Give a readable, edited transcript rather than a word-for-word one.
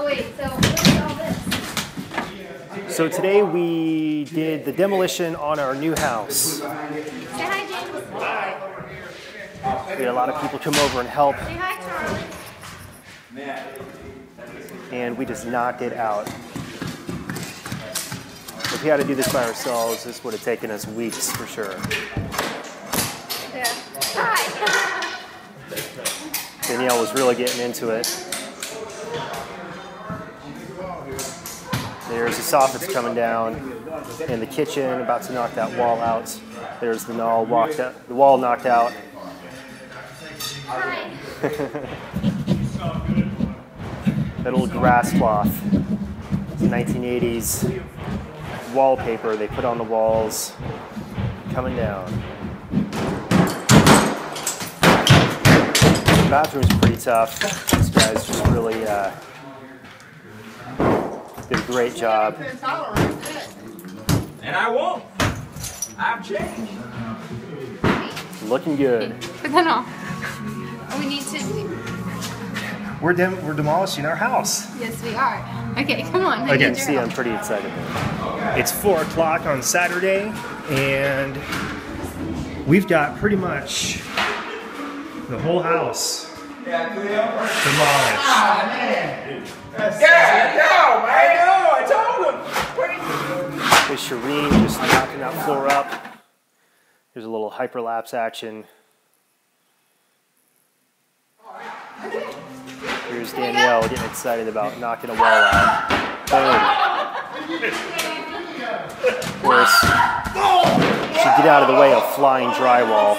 wait, so what is all this? So today we did the demolition on our new house. Say hi, James. We had a lot of people come over and help, Say hi, Charlie. and we just knocked it out. If we had to do this by ourselves, this would have taken us weeks for sure. Yeah. Hi. Danielle was really getting into it. There's the soffits coming down in the kitchen, about to knock that wall out. There's the wall knocked out. Hi. That old grass cloth. It's 1980s wallpaper they put on the walls, coming down. The bathroom's pretty tough. These guys just really did a great job. And I won't. I've changed. Looking good. But then we need to. We're demolishing our house. Yes, we are. Okay, come on. I can see I'm pretty excited. It's 4 o'clock on Saturday, and we've got pretty much the whole house demolished. Yeah, no, man. No, I told him. There's Shireen just knocking that floor up. There's a little hyperlapse action. Here's Danielle getting excited about knocking a wall out. Boom. Of course, she'd get out of the way of flying drywall.